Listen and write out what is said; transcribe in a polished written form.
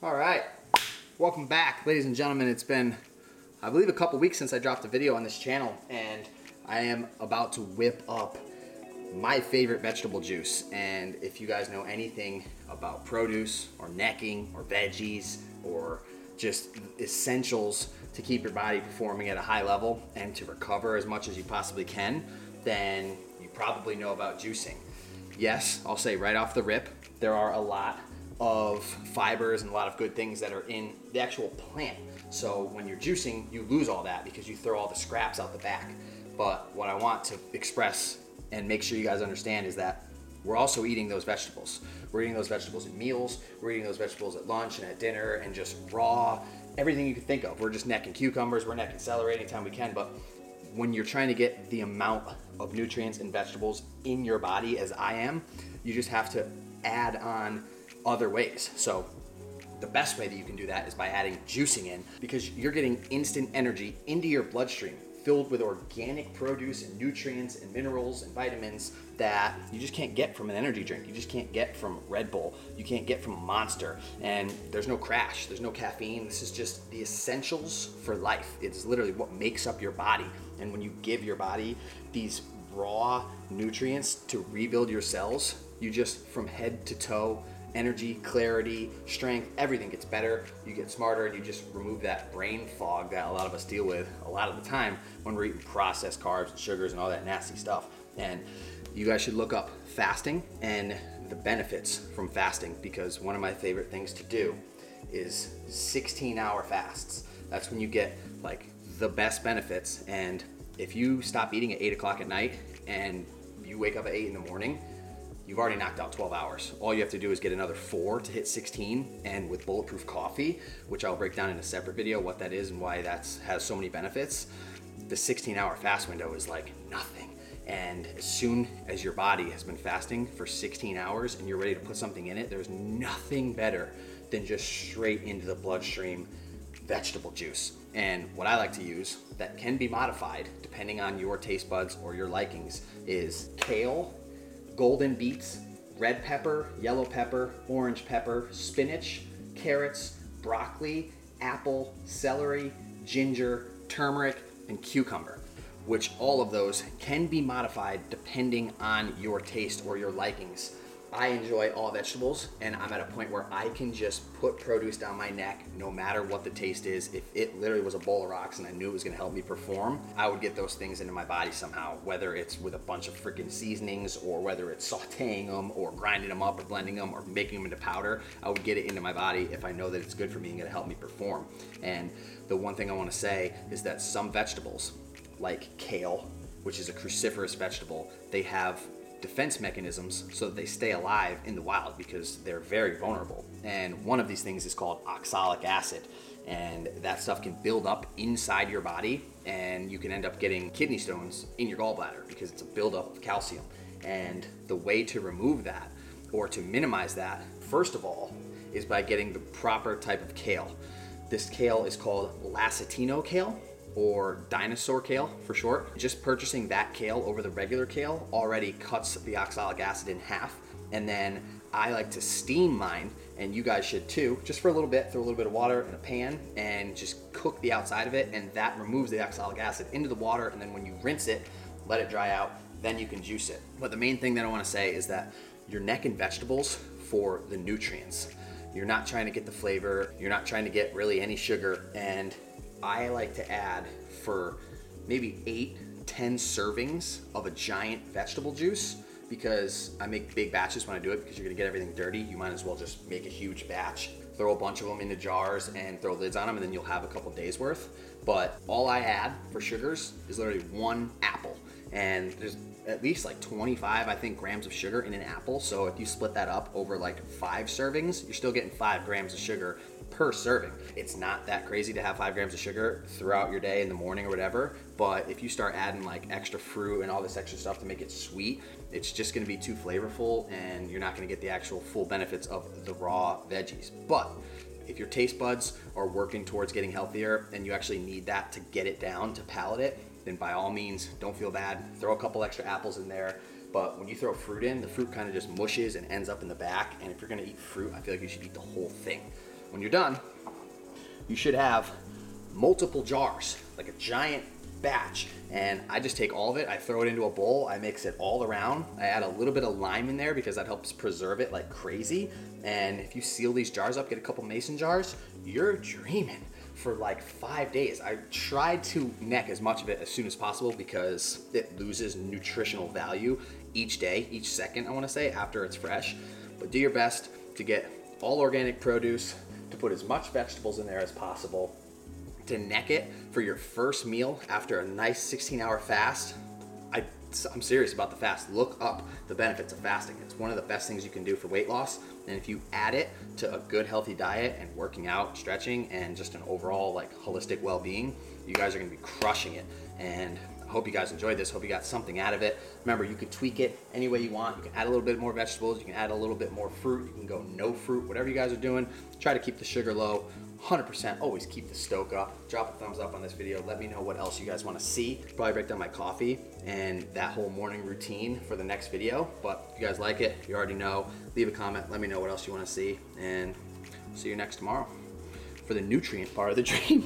All right, welcome back, ladies and gentlemen. It's been, I believe, a couple weeks since I dropped a video on this channel, and I am about to whip up my favorite vegetable juice. And if you guys know anything about produce or necking or veggies or just essentials to keep your body performing at a high level and to recover as much as you possibly can, then you probably know about juicing. Yes, I'll say right off the rip, there are a lot of fibers and a lot of good things that are in the actual plant. So when you're juicing, you lose all that because you throw all the scraps out the back. But what I want to express and make sure you guys understand is that we're also eating those vegetables. We're eating those vegetables in meals, we're eating those vegetables at lunch and at dinner and just raw, everything you can think of. We're just necking cucumbers, we're necking celery anytime we can, but when you're trying to get the amount of nutrients and vegetables in your body as I am, you just have to add on other ways. So the best way that you can do that is by adding juicing in, because you're getting instant energy into your bloodstream filled with organic produce and nutrients and minerals and vitamins that you just can't get from an energy drink. You just can't get from Red Bull. You can't get from a Monster. And there's no crash, there's no caffeine. This is just the essentials for life. It's literally what makes up your body. And when you give your body these raw nutrients to rebuild your cells, you just, from head to toe, energy, clarity, strength, everything gets better. You get smarter and you just remove that brain fog that a lot of us deal with a lot of the time when we're eating processed carbs and sugars and all that nasty stuff. And you guys should look up fasting and the benefits from fasting, because one of my favorite things to do is 16-hour fasts. That's when you get like the best benefits. And if you stop eating at 8 o'clock at night and you wake up at 8 in the morning, you've already knocked out 12 hours. All you have to do is get another 4 to hit 16, and with Bulletproof coffee, which I'll break down in a separate video what that is and why that has so many benefits, the 16-hour fast window is like nothing. And as soon as your body has been fasting for 16 hours and you're ready to put something in it, there's nothing better than just straight into the bloodstream vegetable juice. And what I like to use that can be modified depending on your taste buds or your likings is kale, golden beets, red pepper, yellow pepper, orange pepper, spinach, carrots, broccoli, apple, celery, ginger, turmeric, and cucumber, which all of those can be modified depending on your taste or your likings. I enjoy all vegetables, and I'm at a point where I can just put produce down my neck no matter what the taste is. If it literally was a bowl of rocks and I knew it was gonna help me perform, I would get those things into my body somehow, whether it's with a bunch of freaking seasonings or whether it's sauteing them or grinding them up or blending them or making them into powder. I would get it into my body if I know that it's good for me and gonna help me perform. And the one thing I wanna say is that some vegetables, like kale, which is a cruciferous vegetable, they have defense mechanisms so that they stay alive in the wild because they're very vulnerable. And one of these things is called oxalic acid, and that stuff can build up inside your body and you can end up getting kidney stones in your gallbladder because it's a buildup of calcium. And the way to remove that or to minimize that, first of all, is by getting the proper type of kale. This kale is called Lasatino kale, or dinosaur kale for short. Just purchasing that kale over the regular kale already cuts the oxalic acid in half. And then I like to steam mine, and you guys should too, just for a little bit. Throw a little bit of water in a pan and just cook the outside of it, and that removes the oxalic acid into the water. And then when you rinse it, let it dry out, then you can juice it. But the main thing that I want to say is that you're necking vegetables for the nutrients. You're not trying to get the flavor, you're not trying to get really any sugar. And I like to add for maybe 8-10 servings of a giant vegetable juice, because I make big batches when I do it, because you're gonna get everything dirty. You might as well just make a huge batch, throw a bunch of them into jars and throw lids on them, and then you'll have a couple days worth. But all I add for sugars is literally 1 apple, and there's at least like 25, I think, grams of sugar in an apple. So if you split that up over like 5 servings, you're still getting 5 grams of sugar per serving. It's not that crazy to have 5 grams of sugar throughout your day in the morning or whatever, but if you start adding like extra fruit and all this extra stuff to make it sweet, it's just gonna be too flavorful and you're not gonna get the actual full benefits of the raw veggies. But if your taste buds are working towards getting healthier and you actually need that to get it down, to palate it, then by all means, don't feel bad. Throw a couple extra apples in there. But when you throw fruit in, the fruit kind of just mushes and ends up in the back. And if you're gonna eat fruit, I feel like you should eat the whole thing. when you're done, you should have multiple jars, like a giant batch. And I just take all of it, I throw it into a bowl, I mix it all around. I add a little bit of lime in there because that helps preserve it like crazy. And if you seal these jars up, get a couple mason jars, you're dreaming for like 5 days. I tried to neck as much of it as soon as possible because it loses nutritional value each day, each second, I wanna say, after it's fresh. But do your best to get all organic produce, to put as much vegetables in there as possible, to neck it for your first meal after a nice 16-hour fast. I'm serious about the fast. Look up the benefits of fasting. It's one of the best things you can do for weight loss. And if you add it to a good healthy diet and working out, stretching, and just an overall like holistic well-being, you guys are gonna be crushing it. And I hope you guys enjoyed this. Hope you got something out of it. Remember, you can tweak it any way you want. You can add a little bit more vegetables. You can add a little bit more fruit. You can go no fruit, whatever you guys are doing. Try to keep the sugar low. 100% always keep the stoke up. Drop a thumbs up on this video. Let me know what else you guys want to see. Probably break down my coffee and that whole morning routine for the next video. But if you guys like it, you already know. Leave a comment. Let me know what else you want to see. And see you next tomorrow for the nutrient part of the dream.